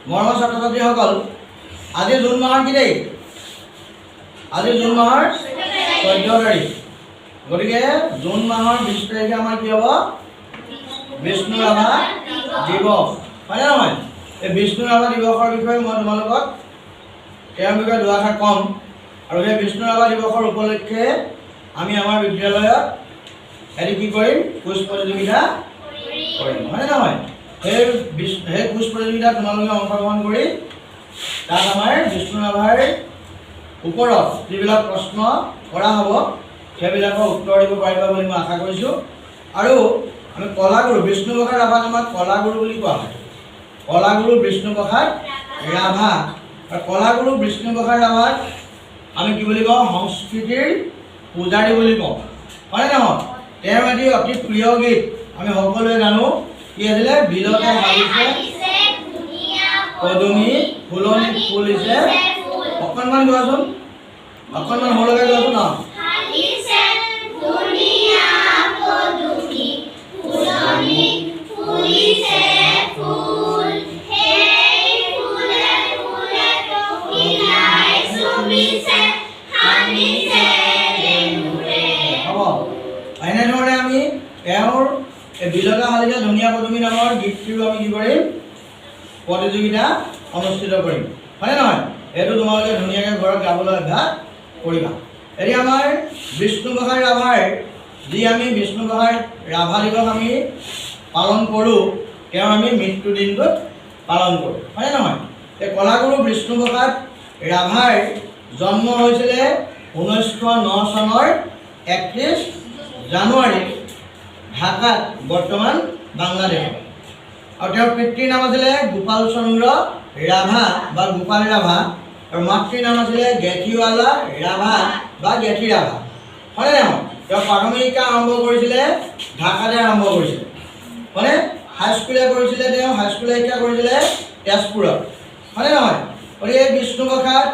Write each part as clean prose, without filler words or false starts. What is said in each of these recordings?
মৰমৰ ছাত্ৰ ছাত্ৰীসকল, আজি জুন মাহৰ কি তাৰিখ? আজি জুন মাহৰ 14 তাৰিখ। গতিকে জুন মাহৰ 20 তাৰিখে আমাৰ কি হ'ব? বিষ্ণু ৰাভা দিৱস, হয়নে নহয়? এই বিষ্ণু ৰাভা দিৱসৰ বিষয়ে মই তোমালোকক তেওঁৰ বিষয়ে দুআষাৰ ক'ম। আৰু সেই বিষ্ণু ৰাভা দিৱসৰ উপলক্ষে আমি আমাৰ বিদ্যালয়ত এটি কি কৰিম? কুইজ প্ৰতিযোগিতা কৰিম, হয়নে নহয়? সেই কুইজ প্ৰতিযোগিতাত তোমালোকে অংশগ্ৰহণ কৰি তাত আমাৰ বিষ্ণু ৰাভাৰ ওপৰত যিবিলাক প্ৰশ্ন কৰা হ'ব সেইবিলাকৰ উত্তৰ দিব পাৰিবা বুলি মই আশা কৰিছোঁ। আৰু আমি কলাগুৰু বিষ্ণুপ্ৰসাদ ৰাভাক আমাক কলাগুৰু বুলি কোৱা হয়। কলাগুৰু বিষ্ণুপ্ৰসাদ ৰাভা। আৰু কলাগুৰু বিষ্ণুপ্ৰসাদ ৰাভাক আমি কি বুলি কওঁ? সংস্কৃতিৰ পূজাৰী বুলি কওঁ, হয়নে নহয়? তেওঁৰ এটি অতি প্ৰিয় গীত আমি সকলোৱে জানো, কি আছিলে? বিলতে হালিছে পদুমী ফুলনি ফুলিছে। অকণমান গোৱাচোন, অকণমান সৰুকৈ গোৱাচোন। এনেধৰণে আমি তেওঁৰ বিলতে হালিছে ধুনীয়া পদুমী নামৰ গীতটিও আমি কি কৰিম? প্ৰতিযোগিতা অনুষ্ঠিত কৰিম, হয়নে নহয়? এইটো তোমালোকে ধুনীয়াকৈ ঘৰত গাবলৈ অভ্যাস কৰিবা। এতিয়া আমাৰ বিষ্ণুপ্ৰসাদ ৰাভাৰ যি আমি বিষ্ণুপ্ৰসাদ ৰাভা দিৱস আমি পালন কৰোঁ, তেওঁৰ আমি মৃত্যু দিনটোত পালন কৰোঁ, হয়নে নহয়? এই কলাগুৰু বিষ্ণুপ্ৰসাদ ৰাভাৰ জন্ম হৈছিলে 1909 চনৰ 31 জানুৱাৰীত ঢাকাত, বৰ্তমান বাংলাদেশত। আৰু তেওঁৰ পিতৃৰ নাম আছিলে গোপাল চন্দ্ৰ ৰাভা বা গোপাল ৰাভা, আৰু মাতৃৰ নাম আছিলে গেঠিৱালা ৰাভা বা গেঠি ৰাভা, হয়নে নহয়? তেওঁ প্ৰাথমিক শিক্ষা আৰম্ভ কৰিছিলে ঢাকাতে আৰম্ভ কৰিছিলে, হয়নে? হাইস্কুলীয়া কৰিছিলে, তেওঁ হাইস্কুলীয়া শিক্ষা কৰিছিলে তেজপুৰত, হয়নে নহয়? গতিকে বিষ্ণুপ্ৰসাদ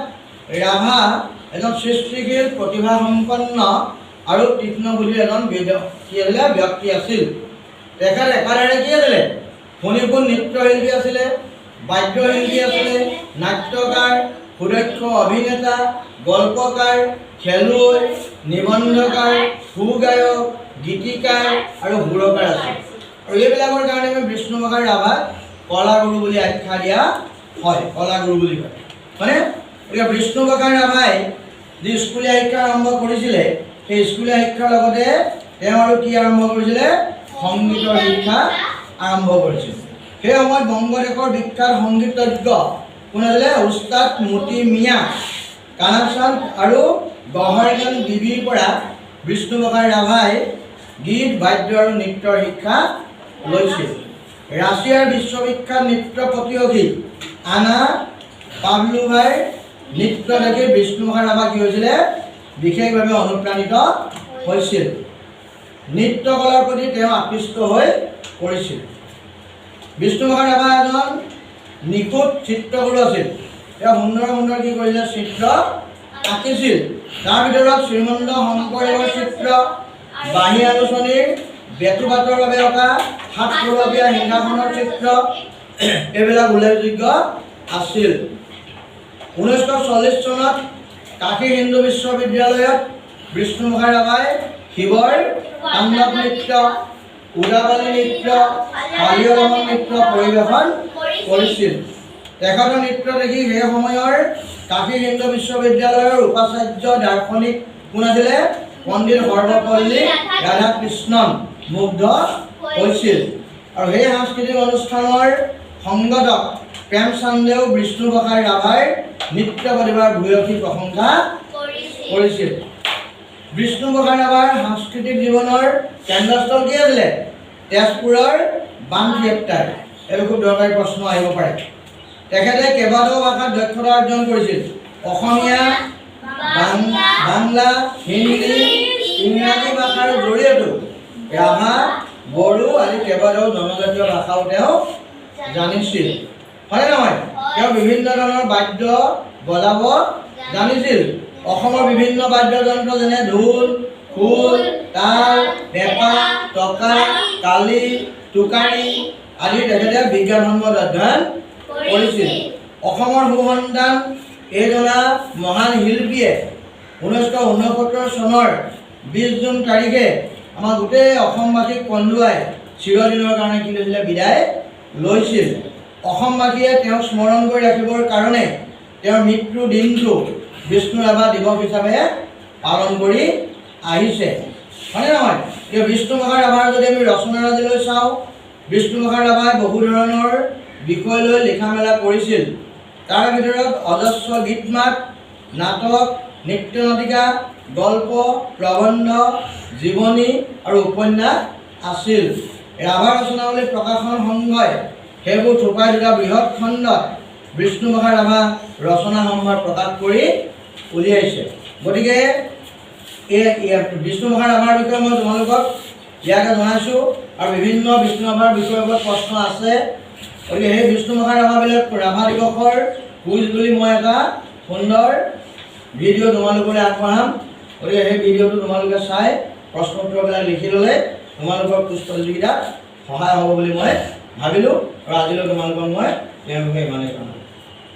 ৰাভা এজন সৃষ্টিশীল প্ৰতিভাসম্পন্ন আৰু তীক্ষ্ণ বুদ্ধিৰ এজন কি আছিলে? ব্যক্তি আছিল। তেখেত একাধাৰে কি আছিলে? মণিপুৰ নৃত্যশিল্পী আছিলে, বাদ্যশিল্পী আছিলে, নাট্যকাৰ, সুদক্ষ অভিনেতা, গল্পকাৰ, খেলুৱৈ, নিবন্ধকাৰ, সুগায়ক, গীতিকাৰ আৰু সুৰকাৰ আছিল। আৰু এইবিলাকৰ কাৰণে আমি বিষ্ণুপ্ৰসাদ ৰাভাক কলাগুৰু বুলি আখ্যা দিয়া হয়, কলাগুৰু বুলি কয়, হয়নে? গতিকে বিষ্ণুপ্ৰসাদ ৰাভাই যি স্কুলীয়া শিক্ষা আৰম্ভ কৰিছিলে, সেই স্কুলীয়া শিক্ষাৰ লগতে তেওঁ আৰু কি আৰম্ভ কৰিছিলে? সংগীতৰ শিক্ষা আৰম্ভ কৰিছিল। সেই সময়ত বংগদেশৰ বিখ্যাত সংগীতজ্ঞ কোন আছিলে? উস্তাদ মতি মিয়া কানাচান্দ আৰু গহৰজান বিবিৰ পৰা বিষ্ণুপ্ৰসাদ ৰাভাই গীত, বাদ্য আৰু নৃত্যৰ শিক্ষা লৈছিল। ৰাছিয়াৰ বিশ্ববিখ্যাত নৃত্য প্ৰতিযোগী আনা পাভলোভাৰ নৃত্য দেখি বিষ্ণুপ্ৰসাদ ৰাভা কি হৈছিলে? বিশেষভাৱে অনুপ্ৰাণিত হৈছিল। নৃত্য কলাৰ প্ৰতি তেওঁ আকৃষ্ট হৈ পৰিছিল। বিষ্ণুপ্ৰসাদ ৰাভা এজন নিখুঁত চিত্ৰগুৰু আছিল। তেওঁ সুন্দৰ সুন্দৰ কি কৰিলে? চিত্ৰ আঁকিছিল। তাৰ ভিতৰত শ্ৰীমন্ত শংকৰদেৱৰ চিত্ৰ, বাঁহী আলোচনীৰ বেতুপাতৰ বাবে অঁকা, সাতখৰপীয়া সিংহাসনৰ চিত্ৰ, এইবিলাক উল্লেখযোগ্য আছিল। 1940 চনত কাশী হিন্দু বিশ্ববিদ্যালয়ত বিষ্ণুপ্ৰসাদ ৰাভাই শিৱৰ তাণ্ডৱ নৃত্য, উদাবালি নৃত্য, কালীয়দমন নৃত্য পৰিৱেশন কৰিছিল। তেখেতৰ নৃত্য দেখি সেই সময়ৰ কাশী হিন্দু বিশ্ববিদ্যালয়ৰ উপাচাৰ্য দাৰ্শনিক কোন আছিলে? পণ্ডিত সৰ্বপল্লী ৰাধাকৃষ্ণন মুগ্ধ হৈছিল। আৰু সেই সাংস্কৃতিক অনুষ্ঠানৰ সংগঠক প্ৰেমচান্দেও বিষ্ণুপ্ৰসাদ ৰাভাৰ নৃত্য প্ৰতিভাৰ ভূয়সী প্ৰশংসা কৰিছিল। বিষ্ণুপ্ৰসাদ ৰাভাৰ সাংস্কৃতিক জীৱনৰ কেন্দ্ৰস্থল কি আছিলে? তেজপুৰৰ বাণ থিয়েটাৰ। এইটো খুব দৰকাৰী প্ৰশ্ন আহিব পাৰে। তেখেতে কেইবাটাও ভাষাত দক্ষতা অৰ্জন কৰিছিল। অসমীয়া, বাংলা, হিন্দী, ইংৰাজী ভাষাৰ জৰিয়তেও ৰাভা, বড়ো আদি কেইবাটাও জনজাতীয় ভাষাও তেওঁ জানিছিল, হয়নে নহয়? তেওঁ বিভিন্ন ধৰণৰ বাদ্য বজাব জানিছিল। অসমৰ বিভিন্ন বাদ্যযন্ত্ৰ যেনে ঢোল, খোল, তাল, পেঁপা, টকা, কালি, টোকাৰী আদি তেখেতে বিজ্ঞানসন্মত অধ্যয়ন কৰিছিল। অসমৰ সুসন্তান এইজনা মহান শিল্পীয়ে 1969 চনৰ 20 জুন তাৰিখে আমাৰ গোটেই অসমবাসীক কন্দুৱাই চিৰদিনৰ কাৰণে কি লৈছিলে, বিদায় লৈছিল। অসমবাসীয়ে তেওঁক স্মৰণ কৰি ৰাখিবৰ কাৰণে তেওঁৰ মৃত্যু দিনটো বিষ্ণু ৰাভা দিৱস হিচাপে পালন কৰি আহিছে, হয়নে নহয়? এই বিষ্ণুপ্ৰসাদ ৰাভাৰ যদি আমি ৰচনাৰাজিলৈ চাওঁ, বিষ্ণুপ্ৰসাদ ৰাভাই বহু ধৰণৰ বিষয় লৈ লিখা মেলা কৰিছিল। তাৰ ভিতৰত অজস্ৰ গীত মাত, নাটক, নৃত্য নাটিকা, গল্প, প্ৰবন্ধ, জীৱনী আৰু উপন্যাস আছিল। ৰাভা ৰচনাৱলী প্ৰকাশন সংঘই সেইবোৰ থোপাই দুটা বৃহৎ খণ্ডত বিষ্ণুপ্ৰসাদ ৰাভা ৰচনা সম্ভাৰ প্ৰকাশ কৰি উলিয়াইছে। গতিকে এই বিষ্ণুপ্ৰসাদ ৰাভাৰ বিষয়ে মই তোমালোকক ইয়াকে জনাইছোঁ, আৰু বিভিন্ন বিষ্ণু ৰাভাৰ বিষয়ৰ ওপৰত প্ৰশ্ন আছে। গতিকে সেই বিষ্ণুপ্ৰসাদ ৰাভা দিৱসৰ কুইজ বুলি মই এটা সুন্দৰ ভিডিঅ' তোমালোকলৈ আগবঢ়াম। গতিকে সেই ভিডিঅ'টো তোমালোকে চাই প্ৰশ্ন উত্তৰবিলাক লিখি ল'লে তোমালোকৰ কুইজ প্ৰতিযোগিতাত সহায় হ'ব বুলি মই ভাবিলোঁ, আৰু আজিলৈ তোমালোকক মই তেওঁৰ বিষয়ে ইমানেই জনালোঁ।